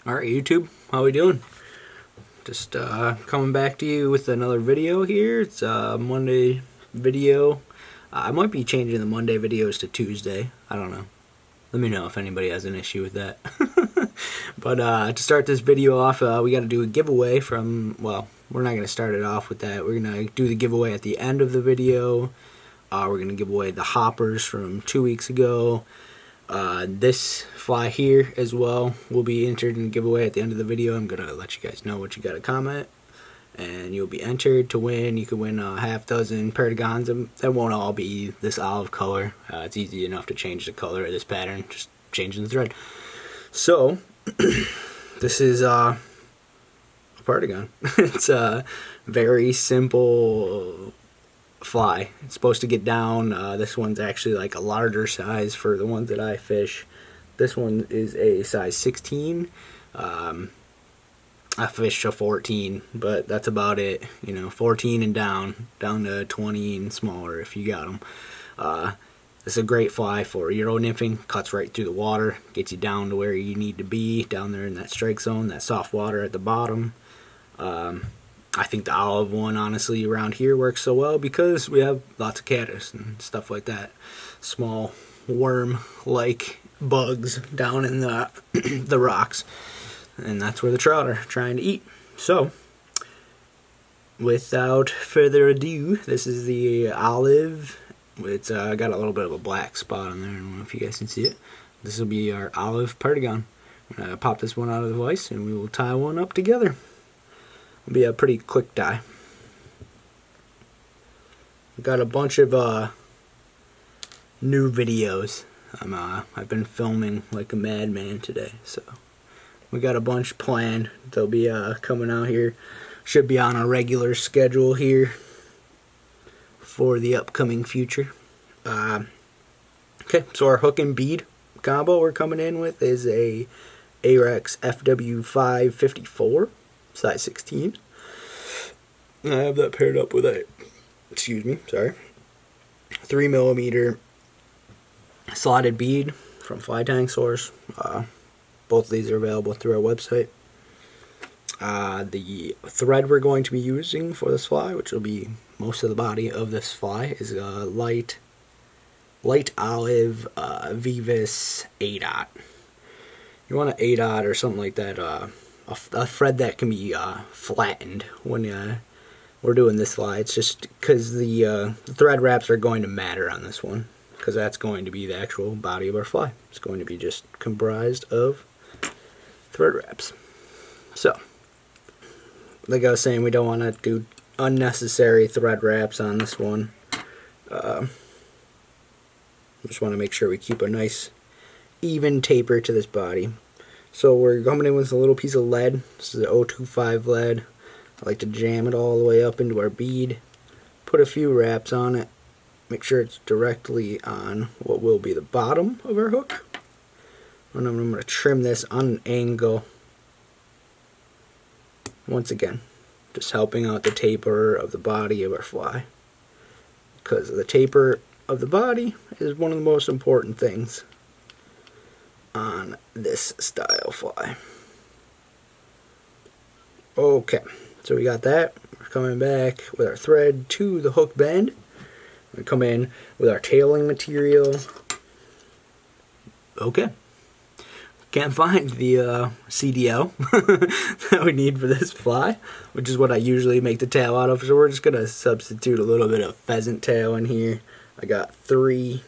Alright YouTube, how we doing? Just coming back to you with another video here. It's a Monday video. I might be changing the Monday videos to Tuesday. I don't know. Let me know if anybody has an issue with that. But to start this video off, we got to do a giveaway from, well, we're not going to start it off with that. We're going to do the giveaway at the end of the video. We're going to give away the hoppers from 2 weeks ago. This fly here as well will be entered in the giveaway at the end of the video. I'm going to let you guys know what you got to comment, and you'll be entered to win. You can win a half dozen Perdigons. That won't all be this olive color. It's easy enough to change the color of this pattern, just changing the thread. So, this is a Perdigon. It's a very simple fly. It's supposed to get down. This one's actually like a larger size for the ones that I fish. This one is a size 16. I fished a 14, but that's about it. You know, 14 and down to 20 and smaller if you got them. This is a great fly for Euro nymphing. Cuts right through the water, gets you down to where you need to be, down there in that strike zone, that soft water at the bottom. I think the olive one, honestly, around here works so well because we have lots of caddis and stuff like that. Small worm-like bugs down in the the rocks. And that's where the trout are trying to eat. So, without further ado, this is the olive. It's got a little bit of a black spot on there. I don't know if you guys can see it. This will be our olive Perdigon. I'm going to pop this one out of the vise and we will tie one up together. It'll be a pretty quick dye. Got a bunch of new videos. I've been filming like a madman today, so we got a bunch planned. They'll be coming out here. Should be on a regular schedule here for the upcoming future. Okay, so our hook and bead combo we're coming in with is a Ahrex FW554. Size 16. I have that paired up with a, 3mm slotted bead from Fly Tying Source. Both of these are available through our website. The thread we're going to be using for this fly, which will be most of the body of this fly, is a light olive Veevus 8-aught. You want an 8-aught or something like that. A thread that can be flattened when we're doing this fly. It's just because the thread wraps are going to matter on this one, because that's going to be the actual body of our fly. It's going to be just comprised of thread wraps. So, like I was saying, we don't want to do unnecessary thread wraps on this one. Just want to make sure we keep a nice even taper to this body. So we're coming in with a little piece of lead. This is an 025 lead. I like to jam it all the way up into our bead. Put a few wraps on it. Make sure it's directly on what will be the bottom of our hook. And I'm going to trim this on an angle. Once again, just helping out the taper of the body of our fly. Because the taper of the body is one of the most important things on this style fly. Okay, so we got that. We're coming back with our thread to the hook bend. We come in with our tailing material. Okay, can't find the CDL that we need for this fly, which is what I usually make the tail out of. So we're just gonna substitute a little bit of pheasant tail in here. I got 3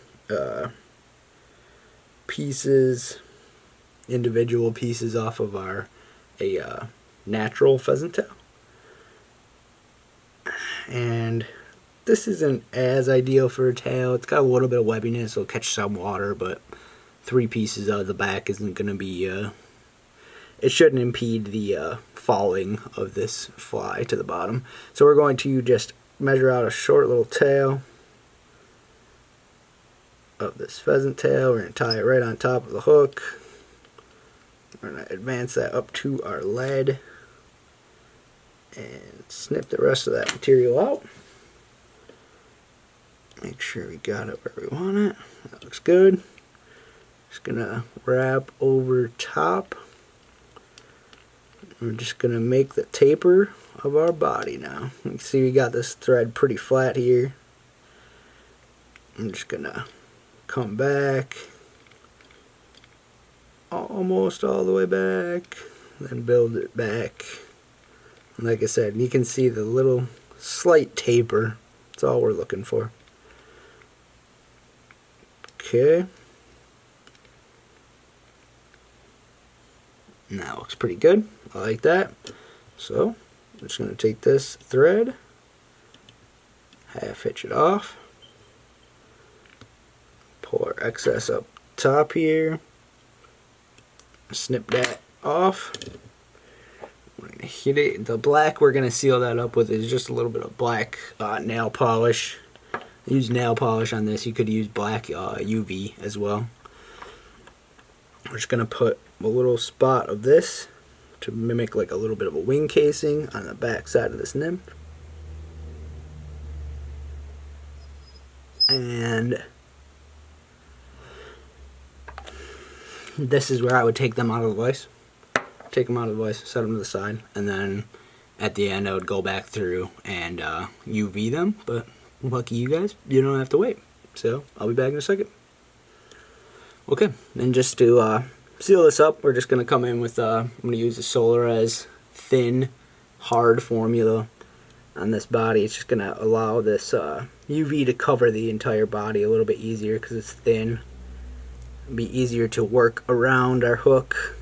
individual pieces off of a natural pheasant tail. And this isn't as ideal for a tail. It's got a little bit of webbiness, it'll catch some water, but 3 pieces out of the back isn't going to be, it shouldn't impede the falling of this fly to the bottom. So we're going to just measure out a short little tail of this pheasant tail. We're going to tie it right on top of the hook. We're going to advance that up to our lead and snip the rest of that material out. Make sure we got it where we want it. That looks good. Just going to wrap over top We're just going to make the taper of our body now. You can see we got this thread pretty flat here. I'm just going to come back almost all the way back, then build it back. And like I said, you can see the little slight taper. That's all we're looking for. Okay. And that looks pretty good. I like that. So I'm just going to take this thread, half hitch it off, pull our excess up top here, snip that off. We're going to hit it. The black we're going to seal that up with is just a little bit of black nail polish. Use nail polish on this. You could use black UV as well. We're just going to put a little spot of this to mimic like a little bit of a wing casing on the back side of this nymph. And this is where I would take them out of the vise. Take them out of the vise, set them to the side, and then at the end I would go back through and UV them. But lucky you guys, you don't have to wait. So I'll be back in a second. Okay, and just to seal this up, we're just going to come in with, I'm going to use the Solarez thin, hard formula on this body. It's just going to allow this UV to cover the entire body a little bit easier because it's thin. It'll be easier to work around our hook.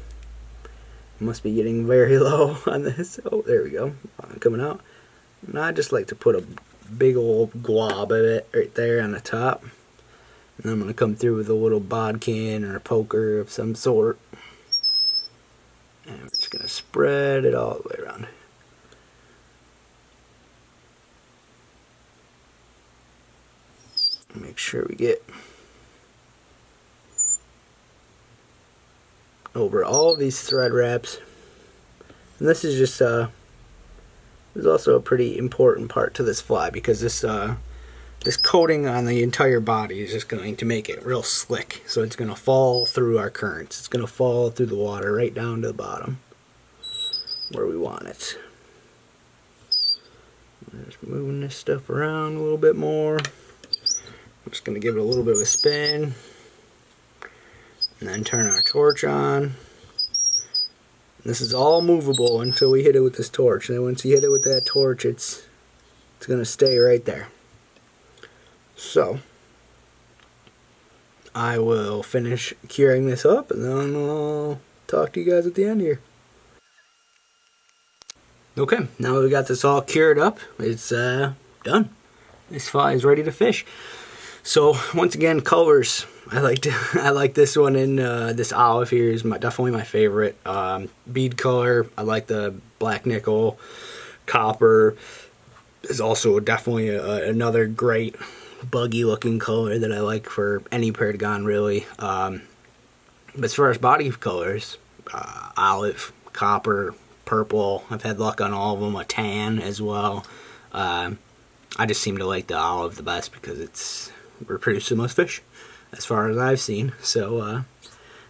Must be getting very low on this. Oh, there we go. Coming out. And I just like to put a big old glob of it right there on the top. And I'm going to come through with a little bodkin or a poker of some sort. And we're just going to spread it all the way around. Make sure we get over all these thread wraps. And this is just there's also a pretty important part to this fly because this this coating on the entire body is just going to make it real slick. So it's going to fall through our currents. It's going to fall through the water right down to the bottom where we want it. I'm just moving this stuff around a little bit more. I'm just going to give it a little bit of a spin. And then turn our torch on. This is all movable until we hit it with this torch. And then once you hit it with that torch, it's going to stay right there. So, I will finish curing this up and then I'll talk to you guys at the end here. Okay, now that we got this all cured up, it's done. This fly is ready to fish. So, once again, colors. I like this one in this olive here is definitely my favorite. Bead color. I like the black nickel. Copper is also definitely another great buggy looking color that I like for any Perdigon really. But as far as body colors, olive, copper, purple, I've had luck on all of them. A tan as well. I just seem to like the olive the best because it's reproduced the most fish as far as I've seen. So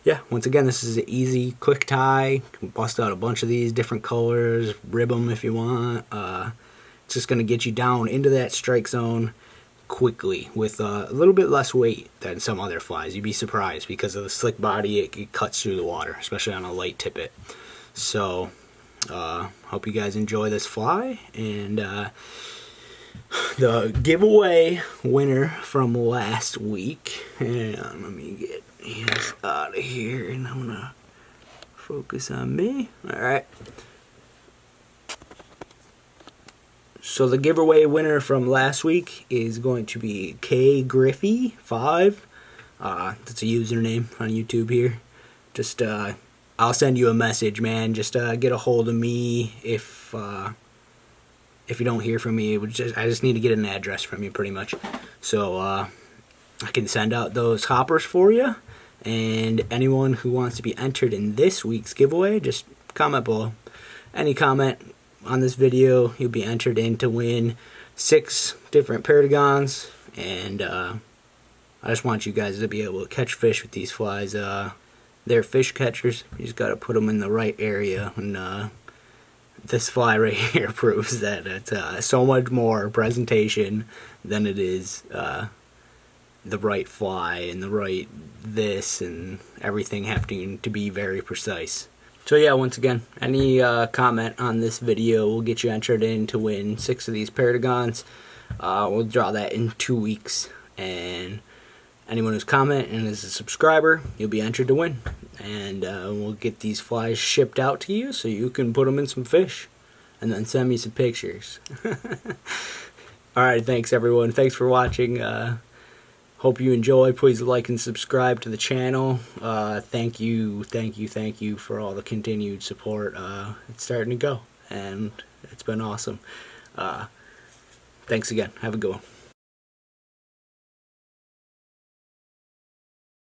yeah, once again, this is an easy quick tie. You can bust out a bunch of these different colors, rib them if you want. It's just going to get you down into that strike zone quickly with a little bit less weight than some other flies. You'd be surprised because of the slick body. It cuts through the water, especially on a light tippet. So hope you guys enjoy this fly. And the giveaway winner from last week, and let me get this out of here and I'm gonna focus on me. Alright, so the giveaway winner from last week is going to be KGriffy5. That's a username on YouTube here. Just I'll send you a message, man. Just get a hold of me if you don't hear from me. I just need to get an address from you pretty much. So I can send out those hoppers for you. And anyone who wants to be entered in this week's giveaway, just comment below. Any comment on this video, you'll be entered in to win 6 different Perdigons. And I just want you guys to be able to catch fish with these flies. They're fish catchers. You just got to put them in the right area and this fly right here proves that it's so much more presentation than it is the right fly and the right this and everything having to be very precise. So yeah, once again, any comment on this video will get you entered in to win 6 of these Perdigons. We'll draw that in 2 weeks, and anyone who's commented and is a subscriber, you'll be entered to win. And we'll get these flies shipped out to you so you can put them in some fish and then send me some pictures. Alright, thanks everyone. Thanks for watching. Hope you enjoy. Please like and subscribe to the channel. Thank you for all the continued support. It's starting to go, and it's been awesome. Thanks again. Have a good one.